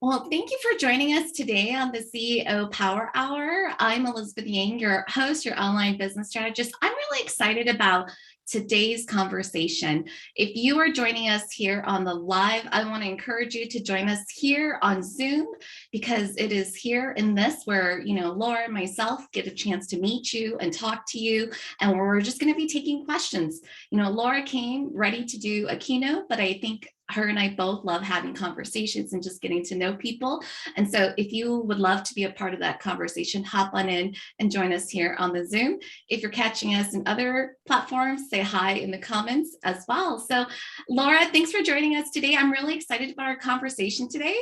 Well, thank you for joining us today on the CEO Power Hour. I'm Elizabeth Yang, your host, your online business strategist. I'm really excited about today's conversation. If you are joining us here on the live, I want to encourage you to join us here on Zoom because it is here in this where, Laura and myself get a chance to meet you and talk to you. And we're just going to be taking questions. Laura came ready to do a keynote, but I think her and I both love having conversations and just getting to know people. And so if you would love to be a part of that conversation, hop on in and join us here on the Zoom. If you're catching us in other platforms, say hi in the comments as well. So Laura, thanks for joining us today. I'm really excited about our conversation today.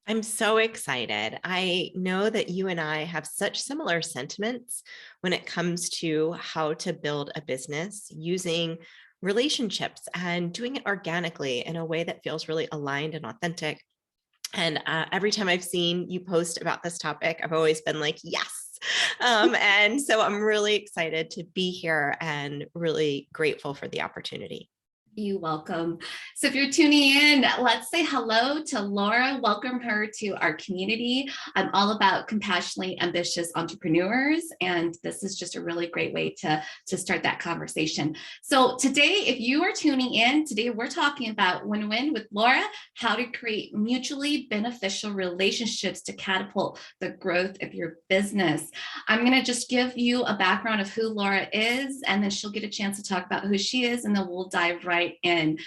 I'm so excited. I know that you and I have such similar sentiments when it comes to how to build a business using relationships and doing it organically in a way that feels really aligned and authentic. And every time I've seen you post about this topic, I've always been like, yes. And so I'm really excited to be here and really grateful for the opportunity. You're welcome. So if you're tuning in, let's say hello to Laura. Welcome her to our community. I'm all about compassionately ambitious entrepreneurs, and this is just a really great way to start that conversation. So today, if you are tuning in, today we're talking about win-win with Laura, how to create mutually beneficial relationships to catapult the growth of your business. I'm going to just give you a background of who Laura is, and then she'll get a chance to talk about who she is, and then we'll dive right in.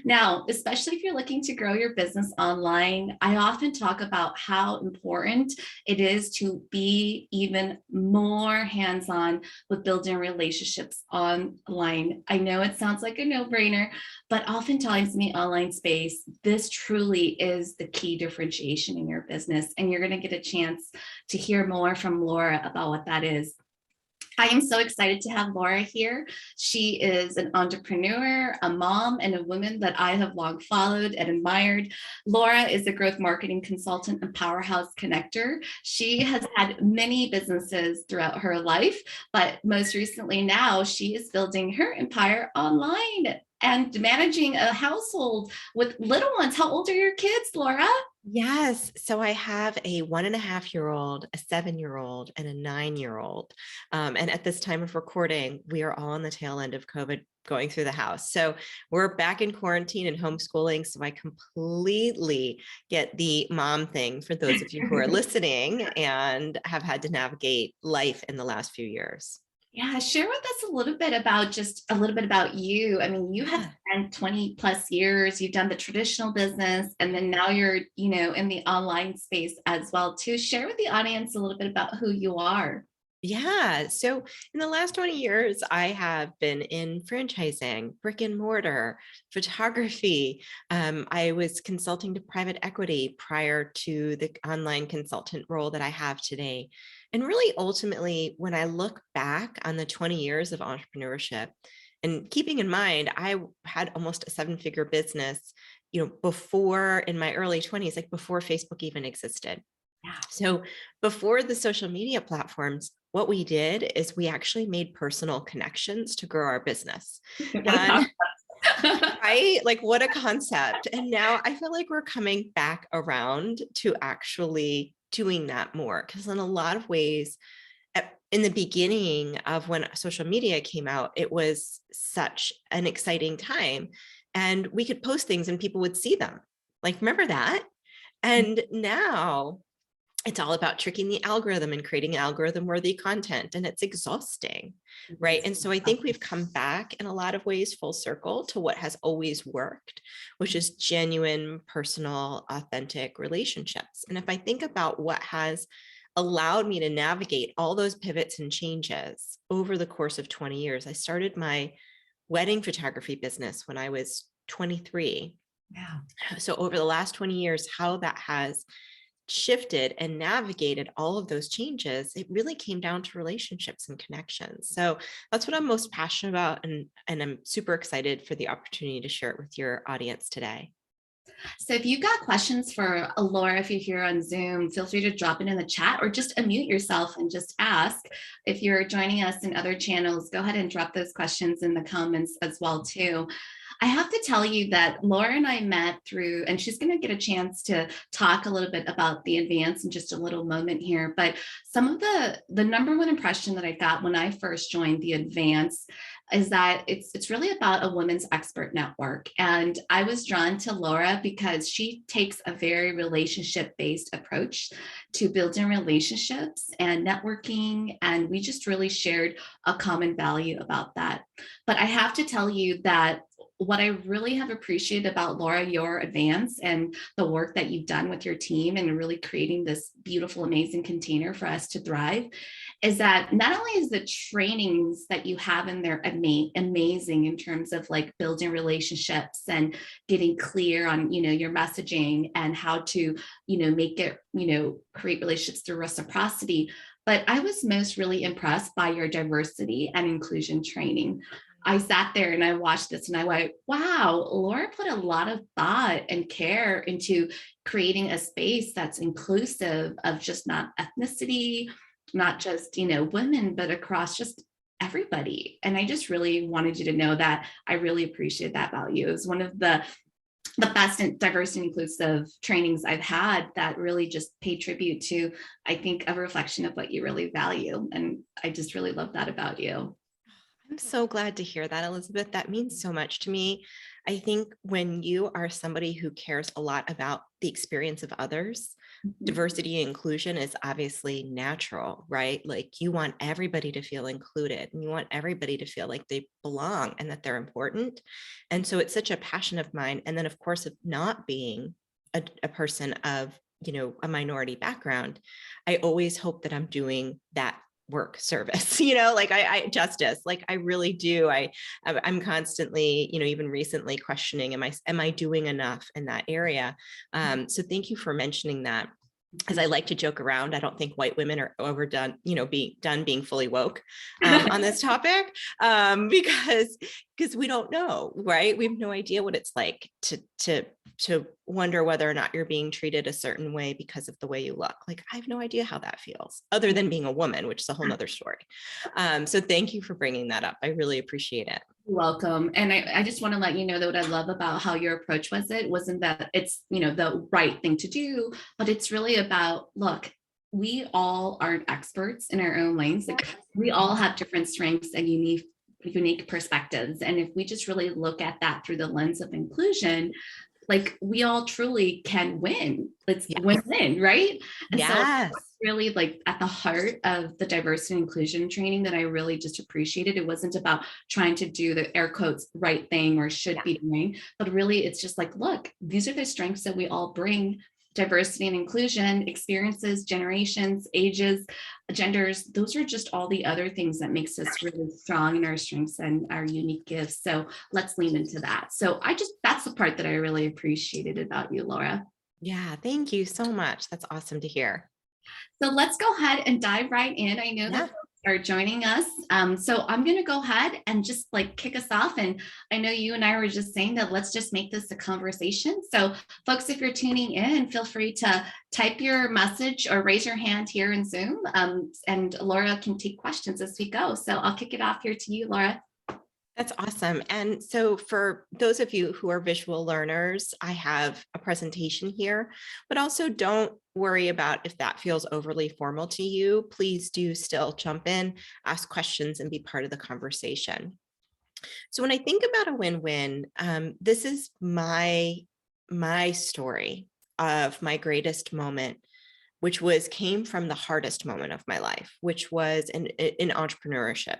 Now, especially if you're looking to grow your business online, I often talk about how important it is to be even more hands-on with building relationships online. I know it sounds like a no-brainer, but oftentimes in the online space, this truly is the key differentiation in your business, and you're going to get a chance to hear more from Laura about what that is. I am so excited to have Laura here. She is an entrepreneur, a mom, and a woman that I have long followed and admired. Laura is a growth marketing consultant and powerhouse connector. She has had many businesses throughout her life, but most recently now she is building her empire online and managing a household with little ones. How old are your kids, Laura? Yes. So I have a 1.5-year-old, a 7-year-old, and a 9-year-old. And at this time of recording, we are all on the tail end of COVID going through the house. So we're back in quarantine and homeschooling. So I completely get the mom thing for those of you who are listening and have had to navigate life in the last few years. Yeah, share with us a little bit about you. I mean, you have spent 20 plus years, you've done the traditional business, and then now you're, in the online space as well too. Share with the audience a little bit about who you are. Yeah. So in the last 20 years, I have been in franchising, brick and mortar, photography. I was consulting to private equity prior to the online consultant role that I have today. And really, ultimately, when I look back on the 20 years of entrepreneurship, and keeping in mind, I had almost a 7-figure business, before in my early 20s, like before Facebook even existed. Yeah. So before the social media platforms, what we did is we actually made personal connections to grow our business. And right, like what a concept. And now I feel like we're coming back around to actually doing that more, because in a lot of ways, in the beginning of when social media came out, it was such an exciting time and we could post things and people would see them. Like, remember that? And now it's all about tricking the algorithm and creating algorithm worthy content. And it's exhausting, right? And so I think we've come back in a lot of ways full circle to what has always worked, which is genuine, personal, authentic relationships. And if I think about what has allowed me to navigate all those pivots and changes over the course of 20 years, I started my wedding photography business when I was 23. Yeah. So over the last 20 years, how that has shifted and navigated all of those changes, it really came down to relationships and connections. So that's what I'm most passionate about. And I'm super excited for the opportunity to share it with your audience today. So if you've got questions for Laura, if you're here on Zoom, feel free to drop it in the chat or just unmute yourself and just ask. If you're joining us in other channels, go ahead and drop those questions in the comments as well too. I have to tell you that Laura and I met through, and she's going to get a chance to talk a little bit about the advance in just a little moment here. But some of the number one impression that I got when I first joined the advance is that it's really about a women's expert network. And I was drawn to Laura because she takes a very relationship-based approach to building relationships and networking. And we just really shared a common value about that. But I have to tell you that what I really have appreciated about Laura, your advance and the work that you've done with your team and really creating this beautiful, amazing container for us to thrive, is that not only is the trainings that you have in there amazing in terms of like building relationships and getting clear on, your messaging and how to, make it, create relationships through reciprocity. But I was most really impressed by your diversity and inclusion training. I sat there and I watched this and I went, wow, Laura put a lot of thought and care into creating a space that's inclusive of just not ethnicity, not just, women, but across just everybody. And I just really wanted you to know that I really appreciate that value. It was one of the best diversity and inclusive trainings I've had that really just pay tribute to, I think, a reflection of what you really value. And I just really love that about you. I'm so glad to hear that, Elizabeth. That means so much to me. I think when you are somebody who cares a lot about the experience of others, diversity and inclusion is obviously natural, right? Like you want everybody to feel included and you want everybody to feel like they belong and that they're important. And so it's such a passion of mine. And then of course, of not being a person of, a minority background, I always hope that I'm doing that work service, like I justice, like I really do. I'm constantly, even recently questioning, am I doing enough in that area? So thank you for mentioning that. As I like to joke around, I don't think white women are overdone, being fully woke on this topic, because we don't know, right? We have no idea what it's like to wonder whether or not you're being treated a certain way because of the way you look. Like, I have no idea how that feels, other than being a woman, which is a whole nother story. So thank you for bringing that up. I really appreciate it. Welcome. And I just want to let you know that what I love about how your approach wasn't that it's, the right thing to do, but it's really about, look, we all aren't experts in our own lanes. Like we all have different strengths and unique perspectives. And if we just really look at that through the lens of inclusion, like we all truly can win. Let's win-win, right? And Yes. so really like at the heart of the diversity and inclusion training that I really just appreciated. It wasn't about trying to do the air quotes right thing or should be doing, but really it's just like, look, these are the strengths that we all bring. Diversity and inclusion, experiences, generations, ages, genders, those are just all the other things that makes us really strong in our strengths and our unique gifts. So let's lean into that. So that's the part that I really appreciated about you, Laura. Yeah, thank you so much. That's awesome to hear. So let's go ahead and dive right in. I know that folks are joining us. So I'm going to go ahead and just like kick us off. And I know you and I were just saying that let's just make this a conversation. So folks, if you're tuning in, feel free to type your message or raise your hand here in Zoom. And Laura can take questions as we go. So I'll kick it off here to you, Laura. That's awesome. And so for those of you who are visual learners, I have a presentation here, but also don't worry about if that feels overly formal to you. Please do still jump in, ask questions, and be part of the conversation. So when I think about a win-win, this is my story of my greatest moment, which came from the hardest moment of my life, which was in entrepreneurship.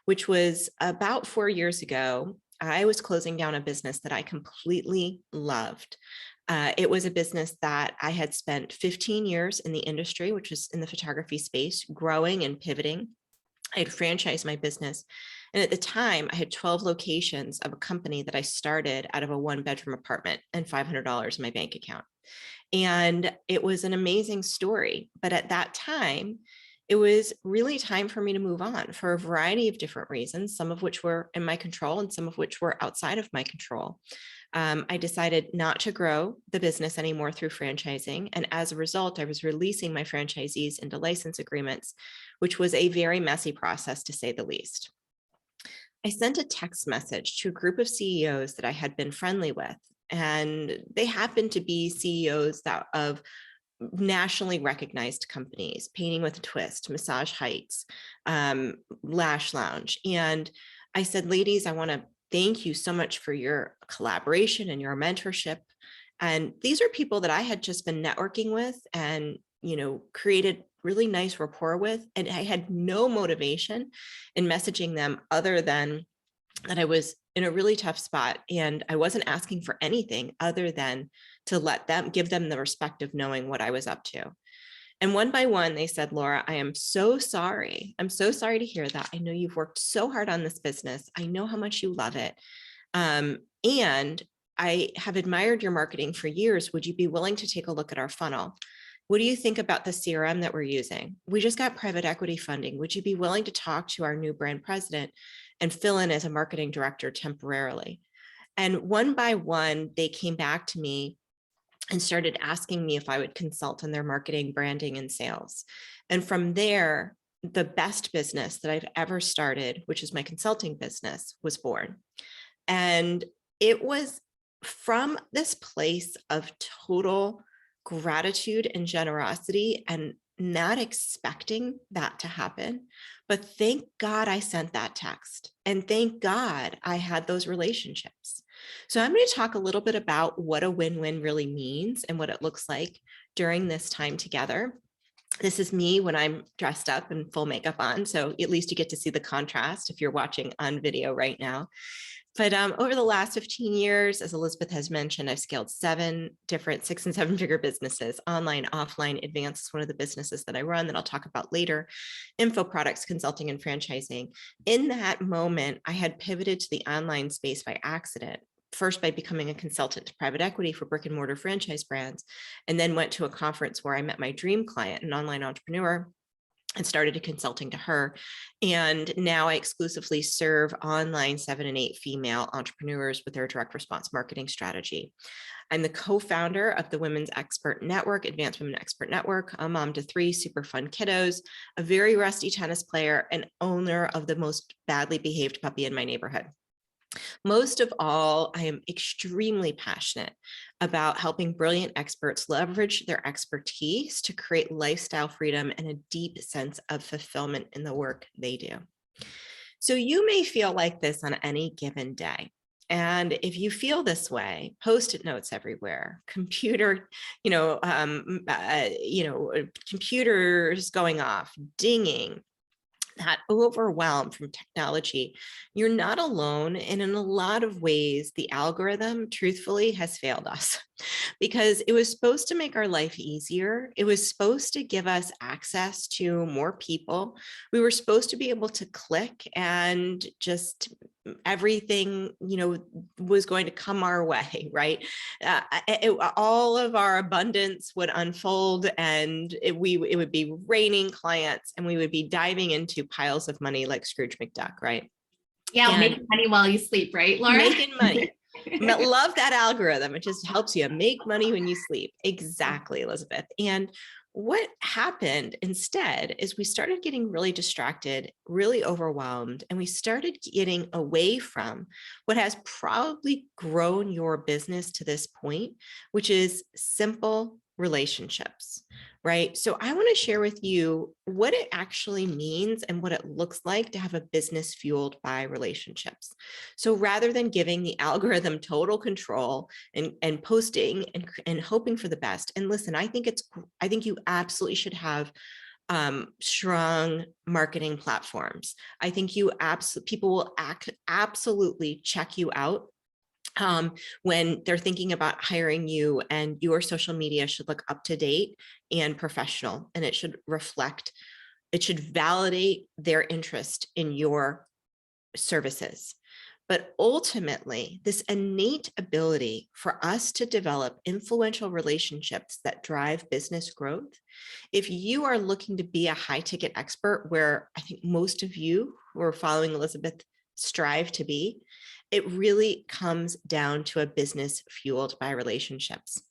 Which was about 4 years ago. I was closing down a business that I completely loved. It was a business that I had spent 15 years in the industry, which was in the photography space, growing and pivoting. I had franchised my business. And at the time, I had 12 locations of a company that I started out of a 1-bedroom apartment and $500 in my bank account. And it was an amazing story. But at that time, it was really time for me to move on for a variety of different reasons, some of which were in my control and some of which were outside of my control. I decided not to grow the business anymore through franchising. And as a result, I was releasing my franchisees into license agreements, which was a very messy process to say the least. I sent a text message to a group of CEOs that I had been friendly with. And they happened to be CEOs of nationally recognized companies, Painting with a Twist, Massage Heights, Lash Lounge. And I said, ladies, I want to thank you so much for your collaboration and your mentorship. And these are people that I had just been networking with and, created really nice rapport with. And I had no motivation in messaging them other than that I was in a really tough spot. And I wasn't asking for anything other than to give them the respect of knowing what I was up to. And one by one, they said, Laura, I am so sorry. I'm so sorry to hear that. I know you've worked so hard on this business. I know how much you love it. And I have admired your marketing for years. Would you be willing to take a look at our funnel? What do you think about the CRM that we're using? We just got private equity funding. Would you be willing to talk to our new brand president and fill in as a marketing director temporarily? And one by one, they came back to me and started asking me if I would consult on their marketing, branding, and sales. And from there, the best business that I've ever started, which is my consulting business, was born. And it was from this place of total gratitude and generosity and not expecting that to happen. But thank God I sent that text. And thank God I had those relationships. So I'm going to talk a little bit about what a win-win really means and what it looks like during this time together. This is me when I'm dressed up and full makeup on. So at least you get to see the contrast if you're watching on video right now. But over the last 15 years, as Elizabeth has mentioned, I've scaled 7 different 6- and 7-figure businesses, online, offline. Advance is one of the businesses that I run that I'll talk about later, info products, consulting, and franchising. In that moment, I had pivoted to the online space by accident. First by becoming a consultant to private equity for brick and mortar franchise brands, and then went to a conference where I met my dream client, an online entrepreneur, and started consulting to her. And now I exclusively serve online 7 and 8 female entrepreneurs with their direct response marketing strategy. I'm the co-founder of the Women's Expert Network, Advanced Women Expert Network, a mom to 3 super fun kiddos, a very rusty tennis player, and owner of the most badly behaved puppy in my neighborhood. Most of all, I am extremely passionate about helping brilliant experts leverage their expertise to create lifestyle freedom and a deep sense of fulfillment in the work they do. So you may feel like this on any given day. And if you feel this way, Post-it notes everywhere, computers going off, dinging, that overwhelm from technology, you're not alone. And in a lot of ways, the algorithm, truthfully, has failed us because it was supposed to make our life easier. It was supposed to give us access to more people. We were supposed to be able to click and just everything, was going to come our way, right? All of our abundance would unfold and it would be raining clients and we would be diving into piles of money like Scrooge McDuck, right? Yeah, making money while you sleep, right, Laura? Making money. Love that algorithm. It just helps you make money when you sleep. Exactly, Elizabeth. And what happened instead is we started getting really distracted, really overwhelmed, and we started getting away from what has probably grown your business to this point, which is simple relationships, right? So I want to share with you what it actually means and what it looks like to have a business fueled by relationships. So rather than giving the algorithm total control and posting and hoping for the best, and listen, I think you absolutely should have strong marketing platforms. I think people will absolutely check you out when they're thinking about hiring you, and your social media should look up to date and professional, and it should validate their interest in your services. But ultimately, this innate ability for us to develop influential relationships that drive business growth, if you are looking to be a high ticket expert, where I think most of you who are following Elizabeth strive to be, it really comes down to a business fueled by relationships.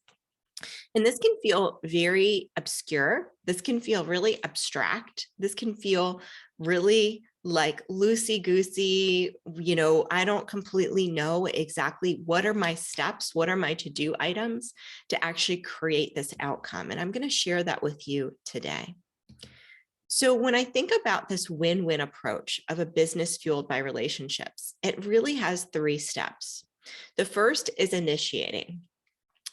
And this can feel very obscure. This can feel really abstract. This can feel really like loosey-goosey, I don't completely know exactly what are my steps, what are my to-do items to actually create this outcome. And I'm going to share that with you today. So when I think about this win-win approach of a business fueled by relationships, it really has 3 steps. The first is initiating.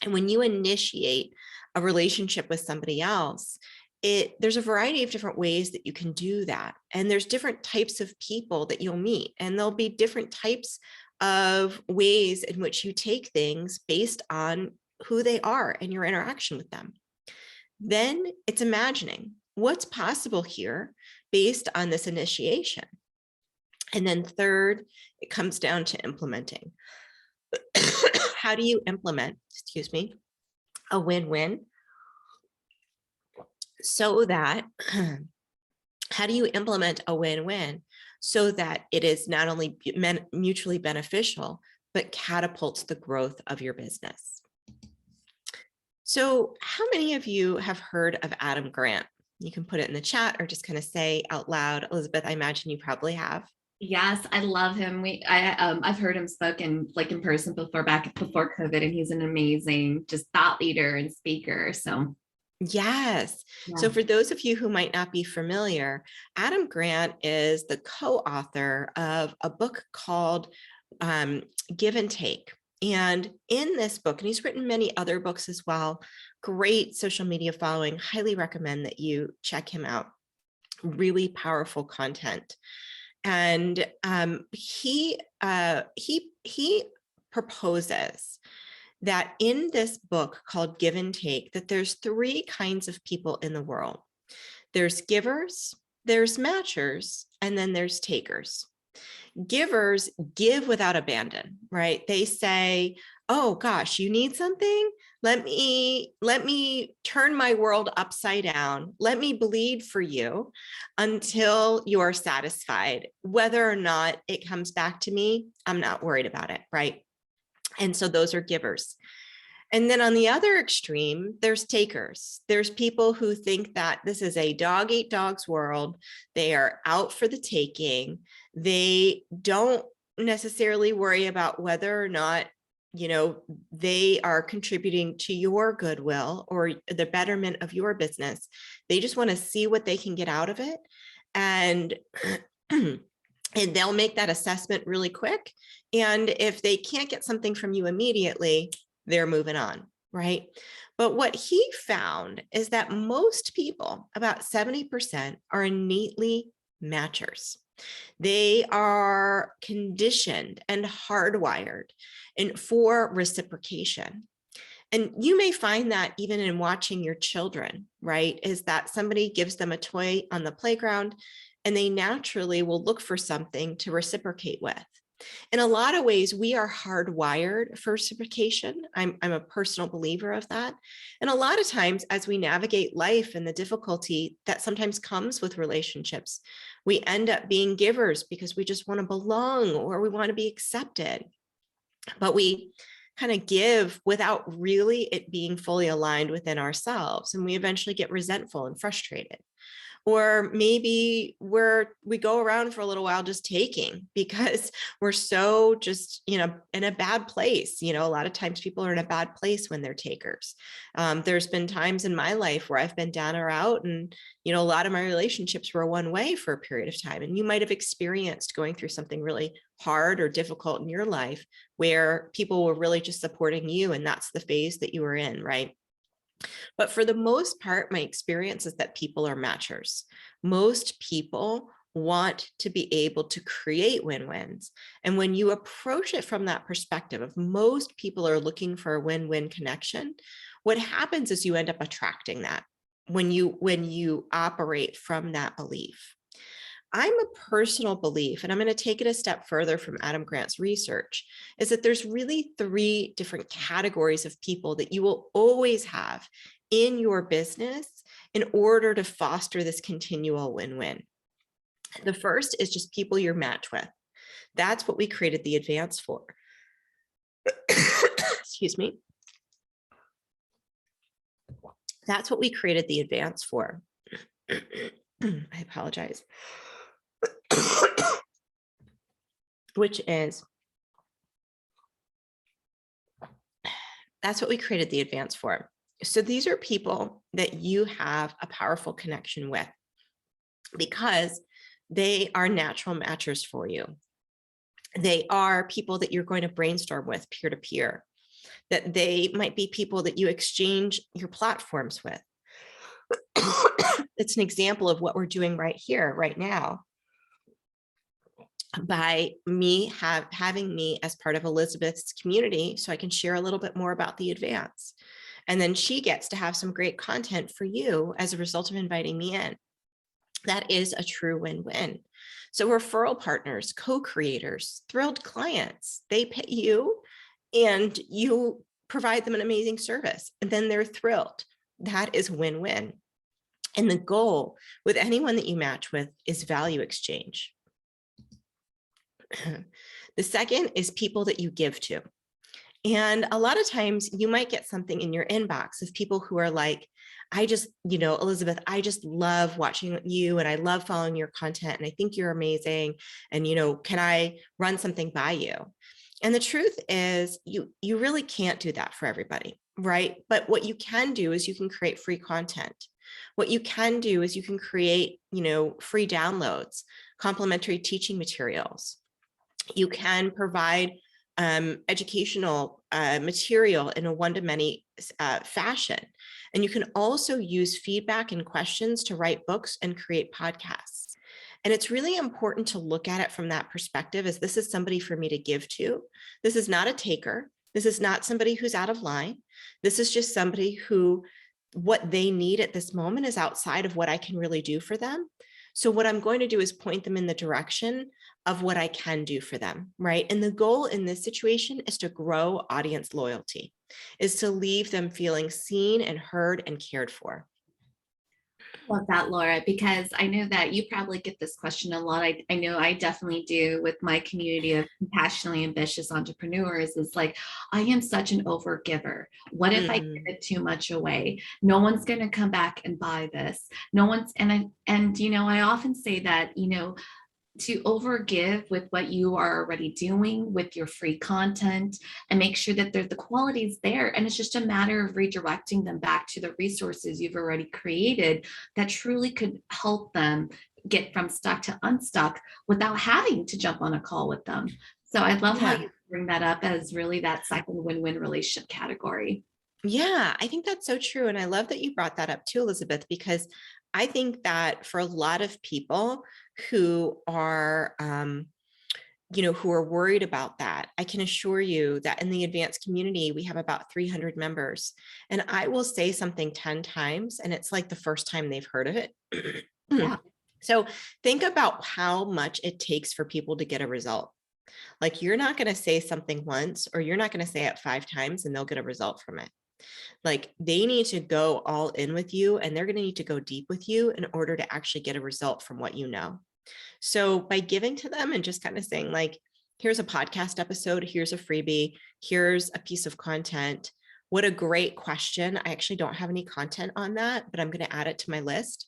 And when you initiate a relationship with somebody else, there's a variety of different ways that you can do that. And there's different types of people that you'll meet, and there'll be different types of ways in which you take things based on who they are and your interaction with them. Then it's imagining what's possible here based on this initiation. And then third, it comes down to implementing. How do you implement, a win-win so that, how do you implement a win-win so that it is not only mutually beneficial, but catapults the growth of your business? So how many of you have heard of Adam Grant? You can put it in the chat or just kind of say out loud. Elizabeth, I imagine you probably have. Yes, I love him. I've heard him spoken like in person before, back before COVID, and he's an amazing just thought leader and speaker. So yes. yeah. So for those of you who might not be familiar, Adam Grant is the co-author of a book called Give and Take. And in this book, and he's written many other books as well, great social media following, highly recommend that you check him out. Really powerful content. And he proposes that in this book called Give and Take, that there's 3 kinds of people in the world. There's givers, there's matchers, and then there's takers. Givers give without abandon, right? They say, oh gosh, you need something? Let me turn my world upside down. Let me bleed for you until you are satisfied. Whether or not it comes back to me, I'm not worried about it, right? And so those are givers. And then on the other extreme, there's takers. There's people who think that this is a dog eat dog's world. They are out for the taking. They don't necessarily worry about whether or not, they are contributing to your goodwill or the betterment of your business. They just want to see what they can get out of it. And and they'll make that assessment really quick. And if they can't get something from you immediately, they're moving on, right? But what he found is that most people, about 70%, are innately matchers. They are conditioned and hardwired for reciprocation. And you may find that even in watching your children, right? Is that somebody gives them a toy on the playground and they naturally will look for something to reciprocate with. In a lot of ways, we are hardwired for reciprocation. I'm a personal believer of that. And a lot of times as we navigate life and the difficulty that sometimes comes with relationships, we end up being givers because we just want to belong or we want to be accepted. But we kind of give without really it being fully aligned within ourselves. And we eventually get resentful and frustrated. Or maybe we go around for a little while just taking because we're so just, in a bad place. A lot of times people are in a bad place when they're takers. There's been times in my life where I've been down or out and, a lot of my relationships were one way for a period of time. And you might have experienced going through something really hard or difficult in your life where people were really just supporting you. And that's the phase that you were in, right? But for the most part, my experience is that people are matchers. Most people want to be able to create win-wins. And when you approach it from that perspective of most people are looking for a win-win connection, what happens is you end up attracting that when you operate from that belief. I'm a personal belief, and I'm going to take it a step further from Adam Grant's research, is that there's really 3 different categories of people that you will always have in your business in order to foster this continual win-win. The first is just people you're matched with. That's what we created the advance for. Excuse me. That's what we created the advance for. I apologize. which is, that's what we created the advance for. So these are people that you have a powerful connection with because they are natural matchers for you. They are people that you're going to brainstorm with peer to peer, that they might be people that you exchange your platforms with. It's an example of what we're doing right here, right now, by me having me as part of Elizabeth's community, so I can share a little bit more about the advance. And then she gets to have some great content for you as a result of inviting me in. That is a true win-win. So referral partners, co-creators, thrilled clients, they pay you and you provide them an amazing service, and then they're thrilled. That is win-win. And the goal with anyone that you match with is value exchange. The second is people that you give to. And a lot of times you might get something in your inbox of people who are like, I just, Elizabeth, I just love watching you and I love following your content and I think you're amazing. And, can I run something by you? And the truth is you really can't do that for everybody, right? But what you can do is you can create free content. What you can do is you can create, free downloads, complimentary teaching materials. You can provide educational material in a one-to-many fashion. And you can also use feedback and questions to write books and create podcasts. And it's really important to look at it from that perspective, as this is somebody for me to give to. This is not a taker. This is not somebody who's out of line. This is just somebody who, what they need at this moment is outside of what I can really do for them. So what I'm going to do is point them in the direction of what I can do for them, right? And the goal in this situation is to grow audience loyalty, is to leave them feeling seen and heard and cared for. Love that, Laura, because I know that you probably get this question a lot. I know I definitely do with my community of compassionately ambitious entrepreneurs. Is like, I am such an overgiver. What if I give it too much away? No one's going to come back and buy this. No one's, and I often say that, to overgive with what you are already doing with your free content and make sure that the quality is there. And it's just a matter of redirecting them back to the resources you've already created that truly could help them get from stuck to unstuck without having to jump on a call with them. So I love how you bring that up as really that second win-win relationship category. Yeah, I think that's so true. And I love that you brought that up too, Elizabeth, because I think that for a lot of people who are, who are worried about that, I can assure you that in the advanced community, we have about 300 members. And I will say something 10 times, and it's like the first time they've heard of it. Yeah. So think about how much it takes for people to get a result. Like, you're not going to say something once, or you're not going to say it 5 times and they'll get a result from it. Like, they need to go all in with you, and they're going to need to go deep with you in order to actually get a result from what you know. So by giving to them and just kind of saying, like, here's a podcast episode, here's a freebie, here's a piece of content. What a great question. I actually don't have any content on that, but I'm going to add it to my list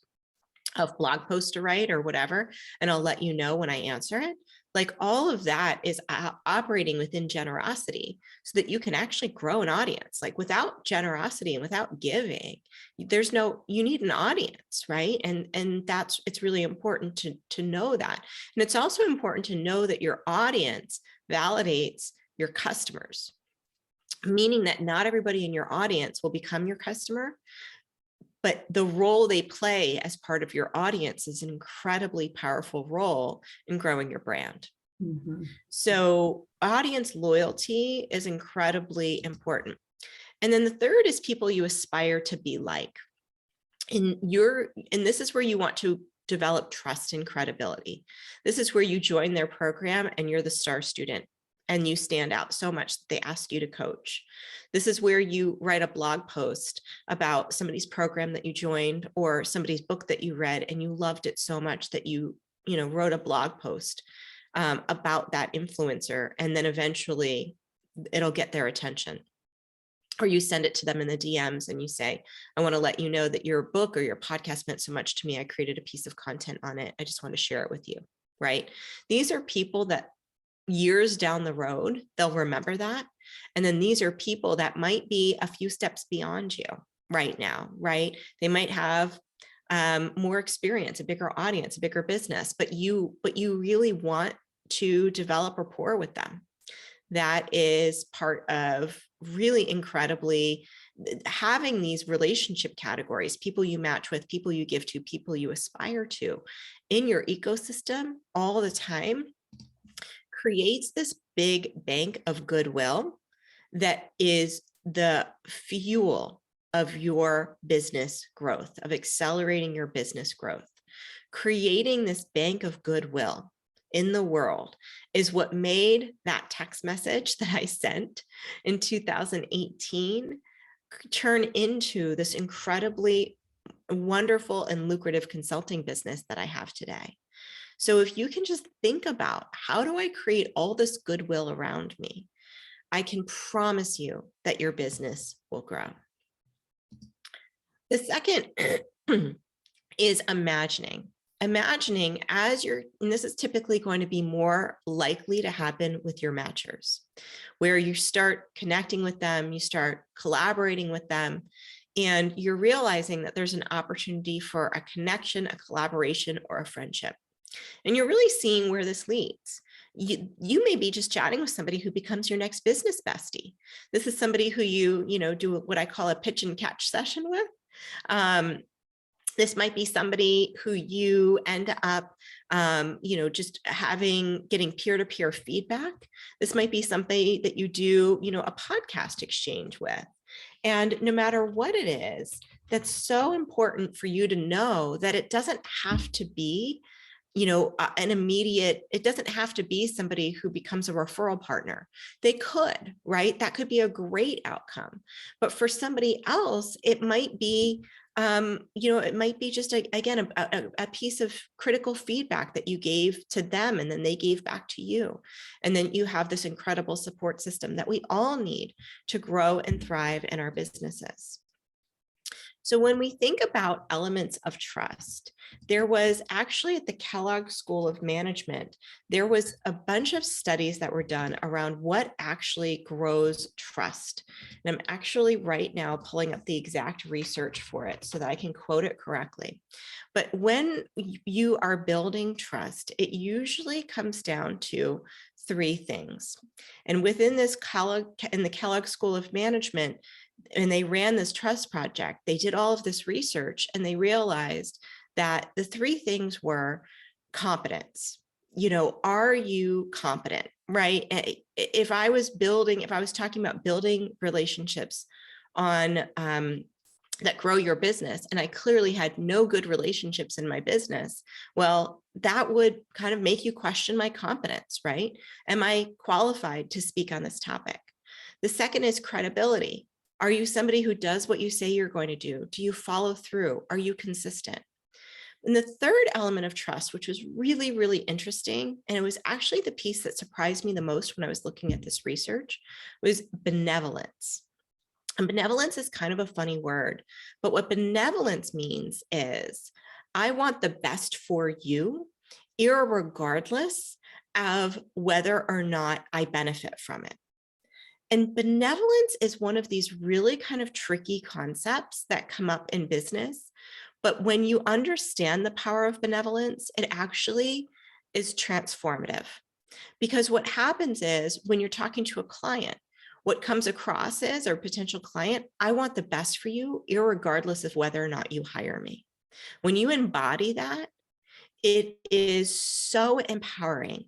of blog posts to write or whatever, and I'll let you know when I answer it. Like, all of that is operating within generosity so that you can actually grow an audience. Like, without generosity and without giving, you need an audience, right? And it's really important to know that. And it's also important to know that your audience validates your customers, meaning that not everybody in your audience will become your customer, but the role they play as part of your audience is an incredibly powerful role in growing your brand. Mm-hmm. So audience loyalty is incredibly important. And then the third is people you aspire to be like. And this is where you want to develop trust and credibility. This is where you join their program and you're the star student, and you stand out so much that they ask you to coach. This is where you write a blog post about somebody's program that you joined or somebody's book that you read, and you loved it so much that you wrote a blog post about that influencer, and then eventually it'll get their attention. Or you send it to them in the DMs and you say, I want to let you know that your book or your podcast meant so much to me. I created a piece of content on it. I just want to share it with you, right? These are people that years down the road, they'll remember that. And then these are people that might be a few steps beyond you right now, right? They might have more experience, a bigger audience, a bigger business, but you really want to develop rapport with them. That is part of really incredibly having these relationship categories, people you match with, people you give to, people you aspire to in your ecosystem all the time, creates this big bank of goodwill that is the fuel of your business growth, of accelerating your business growth. Creating this bank of goodwill in the world is what made that text message that I sent in 2018 turn into this incredibly wonderful and lucrative consulting business that I have today. So if you can just think about, how do I create all this goodwill around me? I can promise you that your business will grow. The second is imagining. Imagining as you're, and this is typically going to be more likely to happen with your matchers, where you start connecting with them, you start collaborating with them, and you're realizing that there's an opportunity for a connection, a collaboration, or a friendship. And you're really seeing where this leads. You may be just chatting with somebody who becomes your next business bestie. This is somebody who you do what I call a pitch and catch session with. This might be somebody who you end up, just getting peer-to-peer feedback. This might be somebody that you do, a podcast exchange with. And no matter what it is, that's so important for you to know that it doesn't have to be an immediate, it doesn't have to be somebody who becomes a referral partner. They could, right? That could be a great outcome. But for somebody else, it might be, it might be just, a piece of critical feedback that you gave to them and then they gave back to you. And then you have this incredible support system that we all need to grow and thrive in our businesses. So when we think about elements of trust, there was actually at the Kellogg School of Management, there was a bunch of studies that were done around what actually grows trust. And I'm actually right now pulling up the exact research for it so that I can quote it correctly. But when you are building trust, it usually comes down to three things. And within this in the Kellogg School of Management, and they ran this trust project, they did all of this research and they realized that the three things were competence. Are you competent, right? If I was talking about building relationships on that grow your business, and I clearly had no good relationships in my business, well, that would kind of make you question my competence, right? Am I qualified to speak on this topic? The second is credibility. Are you somebody who does what you say you're going to do? Do you follow through? Are you consistent? And the third element of trust, which was really, really interesting, and it was actually the piece that surprised me the most when I was looking at this research, was benevolence. And benevolence is kind of a funny word, but what benevolence means is I want the best for you, irregardless of whether or not I benefit from it. And benevolence is one of these really kind of tricky concepts that come up in business. But when you understand the power of benevolence, it actually is transformative. Because what happens is when you're talking to a client, what comes across is, or potential client, I want the best for you, irregardless of whether or not you hire me. When you embody that, it is so empowering.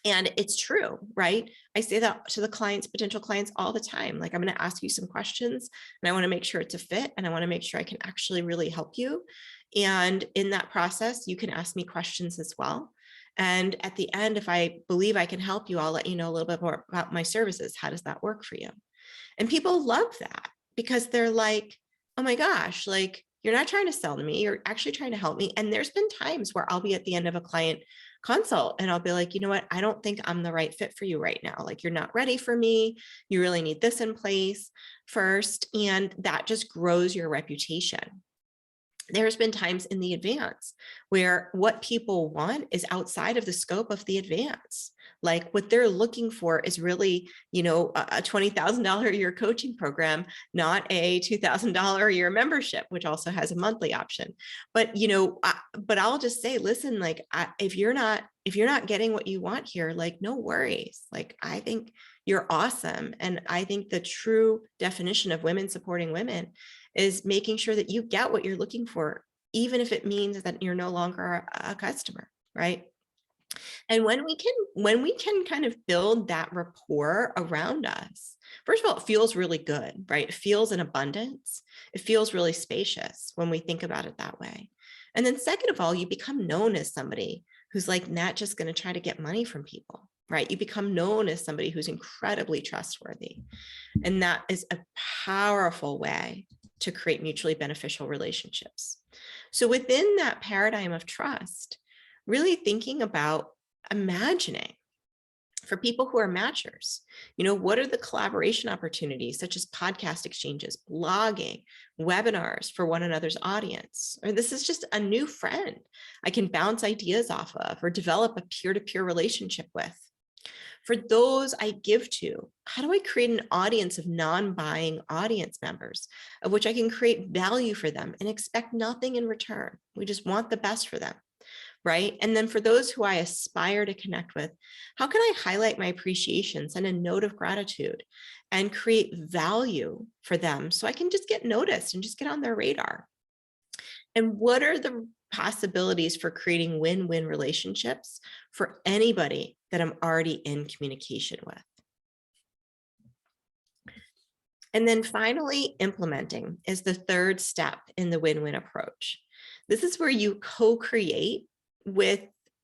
And it's true, right? I say that to the clients, potential clients all the time. Like, I'm going to ask you some questions and I want to make sure it's a fit. And I want to make sure I can actually really help you. And in that process, you can ask me questions as well. And at the end, if I believe I can help you, I'll let you know a little bit more about my services. How does that work for you? And people love that because they're like, oh my gosh, like, you're not trying to sell to me. You're actually trying to help me. And there's been times where I'll be at the end of a client consult and I'll be like, you know what? I don't think I'm the right fit for you right now. Like, you're not ready for me. You really need this in place first. And that just grows your reputation. There's been times in the advance where what people want is outside of the scope of the advance. Like what they're looking for is really, a $20,000 a year coaching program, not a $2,000 a year membership, which also has a monthly option. But, but I'll just say, listen, like, if you're not getting what you want here, like, no worries. Like, I think you're awesome. And I think the true definition of women supporting women is making sure that you get what you're looking for, even if it means that you're no longer a customer, right? And when we can kind of build that rapport around us, first of all, it feels really good, right? It feels in abundance. It feels really spacious when we think about it that way. And then second of all, you become known as somebody who's like not just going to try to get money from people, right? You become known as somebody who's incredibly trustworthy. And that is a powerful way to create mutually beneficial relationships. So within that paradigm of trust, really thinking about imagining for people who are matchers, what are the collaboration opportunities such as podcast exchanges, blogging, webinars for one another's audience, or this is just a new friend I can bounce ideas off of or develop a peer-to-peer relationship with. For those I give to, how do I create an audience of non-buying audience members of which I can create value for them and expect nothing in return? We just want the best for them, right? And then for those who I aspire to connect with, how can I highlight my appreciation, send a note of gratitude, and create value for them so I can just get noticed and just get on their radar? And what are the possibilities for creating win-win relationships for anybody that I'm already in communication with? And then finally, implementing is the third step in the win-win approach. This is where you co-create with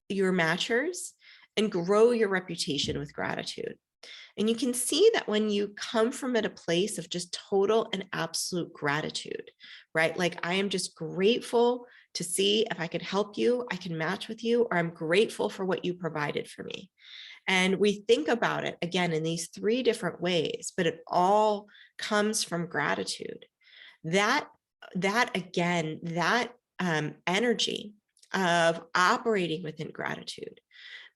your matchers and grow your reputation with gratitude. And you can see that when you come from at a place of just total and absolute gratitude, right? Like, I am just grateful to see if I could help you, I can match with you, or I'm grateful for what you provided for me. And we think about it again in these three different ways, but it all comes from gratitude. That energy of operating within gratitude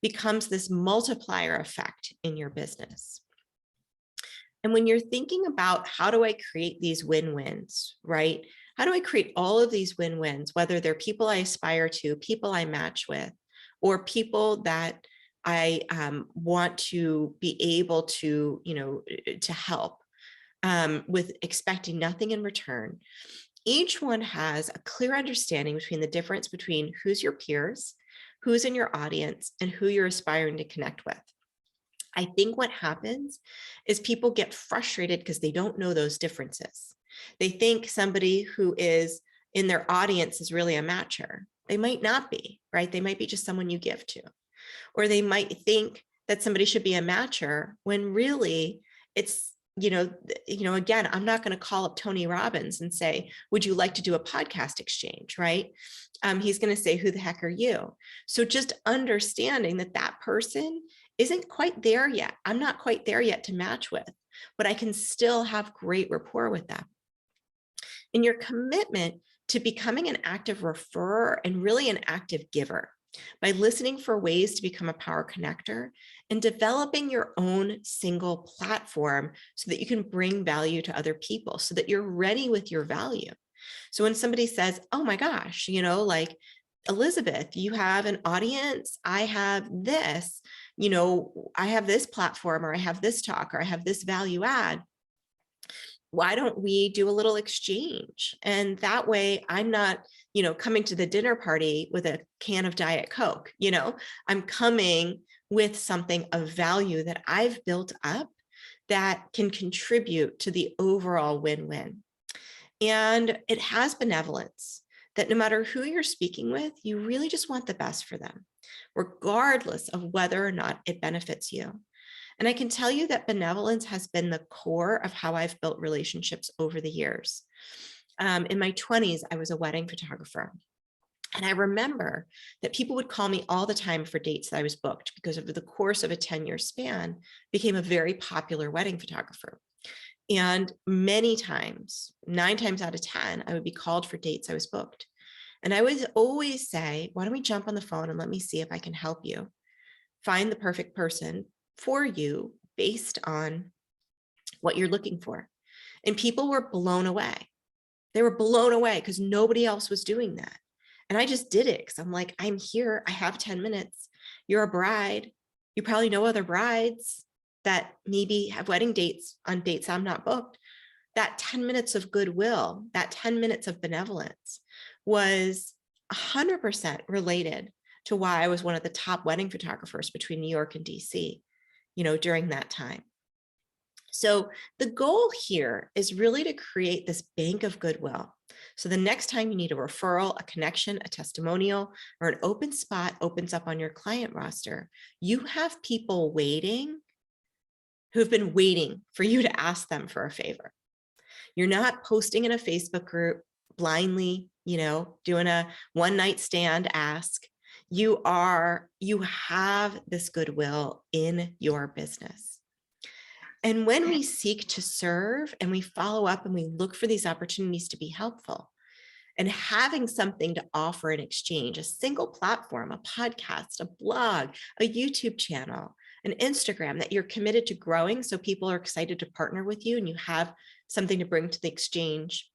becomes this multiplier effect in your business. And when you're thinking about how do I create these win-wins, right? How do I create all of these win-wins, whether they're people I aspire to, people I match with, or people that I want to be able to, to help with expecting nothing in return. Each one has a clear understanding between the difference between who's your peers, who's in your audience, and who you're aspiring to connect with. I think what happens is people get frustrated because they don't know those differences. They think somebody who is in their audience is really a matcher. They might not be, right? They might be just someone you give to. Or they might think that somebody should be a matcher when really it's, again, I'm not going to call up Tony Robbins and say, would you like to do a podcast exchange, right? He's going to say, who the heck are you? So just understanding that that person isn't quite there yet. I'm not quite there yet to match with, but I can still have great rapport with them. And your commitment to becoming an active referrer and really an active giver by listening for ways to become a power connector and developing your own single platform so that you can bring value to other people, so that you're ready with your value. So when somebody says, oh my gosh, like, Elizabeth, you have an audience, I have this, I have this platform, or I have this talk, or I have this value add. Why don't we do a little exchange? And that way I'm not, coming to the dinner party with a can of Diet Coke, I'm coming with something of value that I've built up that can contribute to the overall win-win. And it has benevolence that no matter who you're speaking with, you really just want the best for them, regardless of whether or not it benefits you. And I can tell you that benevolence has been the core of how I've built relationships over the years. In my 20s, I was a wedding photographer. And I remember that people would call me all the time for dates that I was booked, because over the course of a 10-year span, became a very popular wedding photographer. And many times, 9 times out of 10, I would be called for dates I was booked. And I would always say, why don't we jump on the phone and let me see if I can help you find the perfect person for you based on what you're looking for. And people were blown away. They were blown away because nobody else was doing that. And I just did it because I'm like, I'm here. I have 10 minutes. You're a bride. You probably know other brides that maybe have wedding dates on dates I'm not booked. That 10 minutes of goodwill, that 10 minutes of benevolence was 100% related to why I was one of the top wedding photographers between New York and DC, during that time. So the goal here is really to create this bank of goodwill. So the next time you need a referral, a connection, a testimonial, or an open spot opens up on your client roster, you have people waiting who have been waiting for you to ask them for a favor. You're not posting in a Facebook group blindly, doing a one night stand ask. You have this goodwill in your business. And when we seek to serve and we follow up and we look for these opportunities to be helpful and having something to offer in exchange, a single platform, a podcast, a blog, a YouTube channel, an Instagram that you're committed to growing so people are excited to partner with you and you have something to bring to the exchange.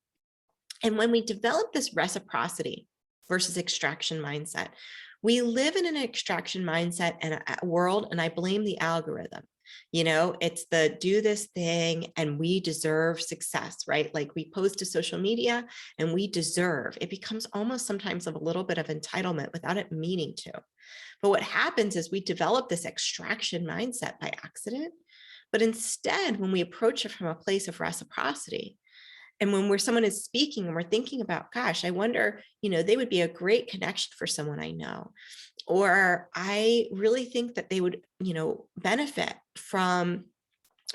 And when we develop this reciprocity versus extraction mindset, we live in an extraction mindset and a world, and I blame the algorithm. It's the do this thing and we deserve success, right? Like we post to social media and we deserve. It becomes almost sometimes of a little bit of entitlement without it meaning to. But what happens is we develop this extraction mindset by accident. But instead, when we approach it from a place of reciprocity, and when someone is speaking and we're thinking about, gosh, I wonder, they would be a great connection for someone I know. Or I really think that they would, benefit from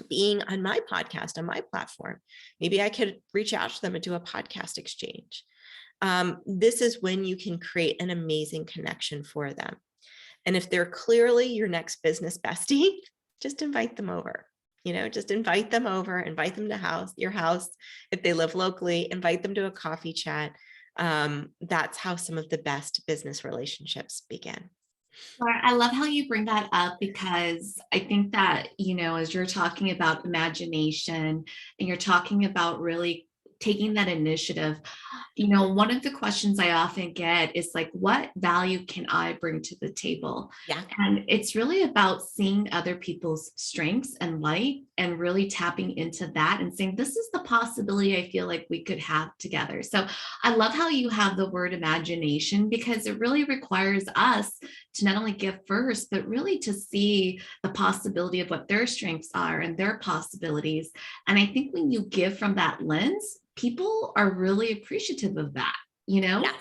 being on my podcast, on my platform. Maybe I could reach out to them and do a podcast exchange. This is when you can create an amazing connection for them. And if they're clearly your next business bestie, just invite them over. Just invite them over, invite them to your house. If they live locally, invite them to a coffee chat. That's how some of the best business relationships begin. Laura, I love how you bring that up because I think that, as you're talking about imagination and you're talking about really taking that initiative, one of the questions I often get is like, what value can I bring to the table? Yeah. And it's really about seeing other people's strengths and light and really tapping into that and saying, this is the possibility I feel like we could have together. So I love how you have the word imagination because it really requires us to not only give first, but really to see the possibility of what their strengths are and their possibilities. And I think when you give from that lens, people are really appreciative of that, Yes.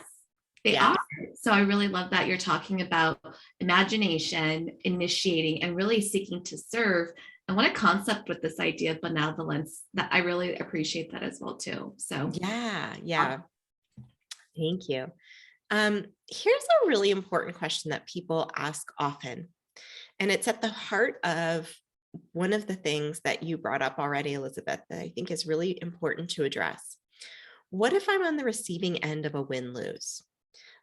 They are. So I really love that you're talking about imagination, initiating, and really seeking to serve. And what a concept with this idea of benevolence that I really appreciate that as well too. So yeah. Thank you. Here's a really important question that people ask often. And it's at the heart of one of the things that you brought up already, Elizabeth, that I think is really important to address. What if I'm on the receiving end of a win-lose?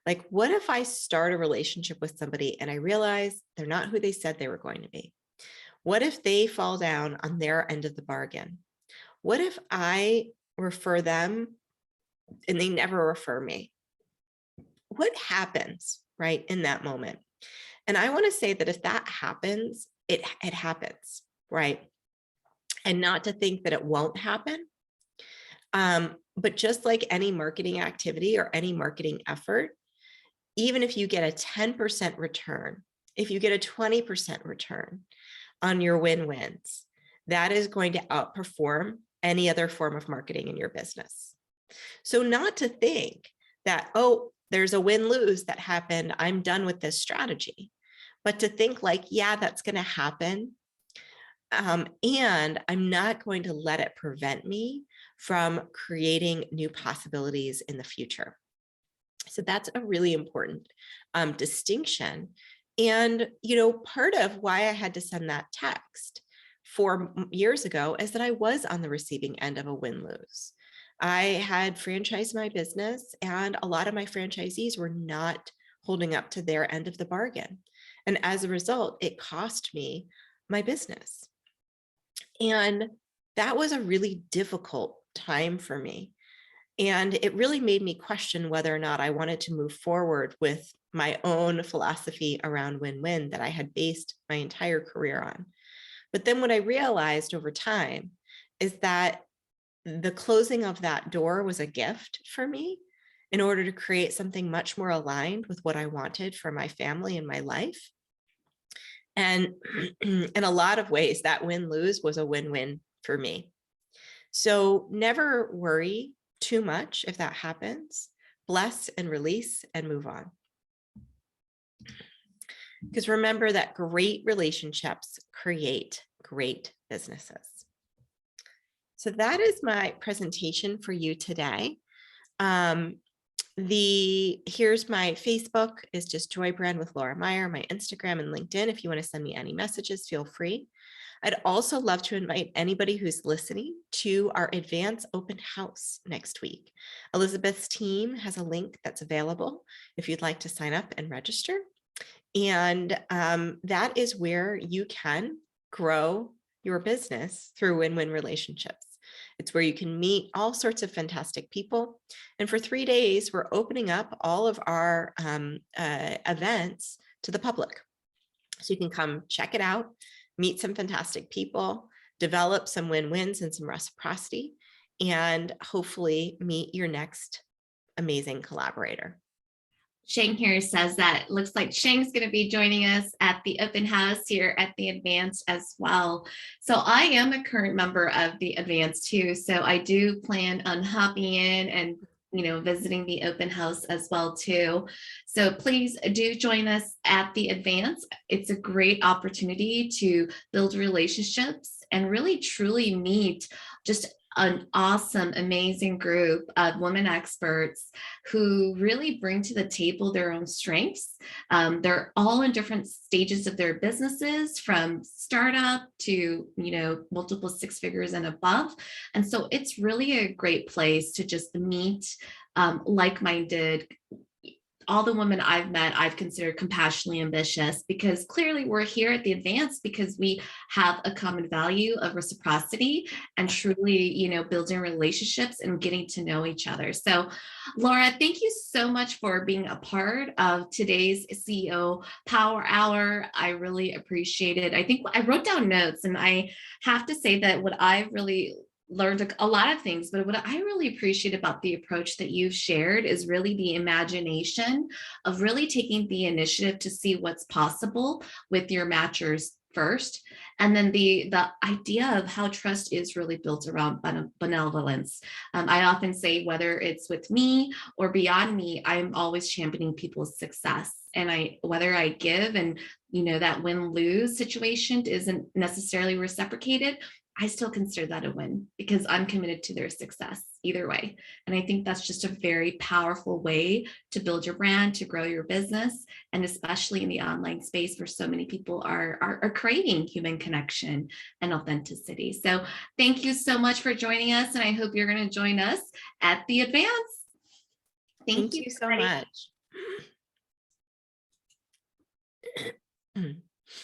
Like, what if I start a relationship with somebody and I realize they're not who they said they were going to be? What if they fall down on their end of the bargain? What if I refer them and they never refer me? What happens, right, in that moment? And I want to say that if that happens, it happens, right? And not to think that it won't happen. But just like any marketing activity or any marketing effort, even if you get a 10% return, if you get a 20% return on your win-wins, that is going to outperform any other form of marketing in your business. So not to think that, oh, there's a win-lose that happened, I'm done with this strategy, but to think like, yeah, that's going to happen. And I'm not going to let it prevent me from creating new possibilities in the future. So that's a really important distinction. And, part of why I had to send that text 4 years ago is that I was on the receiving end of a win-lose. I had franchised my business, and a lot of my franchisees were not holding up to their end of the bargain. And as a result, it cost me my business. And that was a really difficult time for me. And it really made me question whether or not I wanted to move forward with my own philosophy around win-win that I had based my entire career on. But then what I realized over time is that the closing of that door was a gift for me in order to create something much more aligned with what I wanted for my family and my life. And in a lot of ways, that win-lose was a win-win for me. So never worry too much if that happens. Bless and release and move on. Because remember that great relationships create great businesses. So that is my presentation for you today. Here's my Facebook is just Joy Brand with Laura Meyer, my Instagram and LinkedIn. If you want to send me any messages, feel free. I'd also love to invite anybody who's listening to our advance open house next week. Elizabeth's team has a link that's available if you'd like to sign up and register. And that is where you can grow your business through win-win relationships. It's where you can meet all sorts of fantastic people. And for 3 days, we're opening up all of our events to the public. So you can come check it out, meet some fantastic people, develop some win-wins and some reciprocity, and hopefully meet your next amazing collaborator. Shang here says that looks like Shang's going to be joining us at the open house here at the Advance as well. So I am a current member of the Advance too. So I do plan on hopping in and visiting the open house as well too. So please do join us at the Advance. It's a great opportunity to build relationships and really truly meet just an awesome, amazing group of women experts who really bring to the table their own strengths. They're all in different stages of their businesses, from startup to, multiple six figures and above. And so it's really a great place to just meet like-minded. All the women I've met, I've considered compassionately ambitious, because clearly we're here at the Advance because we have a common value of reciprocity and truly, building relationships and getting to know each other. So, Laura, thank you so much for being a part of today's CEO Power Hour. I really appreciate it. I think I wrote down notes, and I have to say that what I really learned a lot of things, but what I really appreciate about the approach that you've shared is really the imagination of really taking the initiative to see what's possible with your matchers first. And then the idea of how trust is really built around benevolence. I often say, whether it's with me or beyond me, I'm always championing people's success. And whether I give and, that win-lose situation isn't necessarily reciprocated, I still consider that a win because I'm committed to their success either way. And I think that's just a very powerful way to build your brand, to grow your business, and especially in the online space where so many people are craving human connection and authenticity. So thank you so much for joining us, and I hope you're going to join us at the Advance. Thank you so much.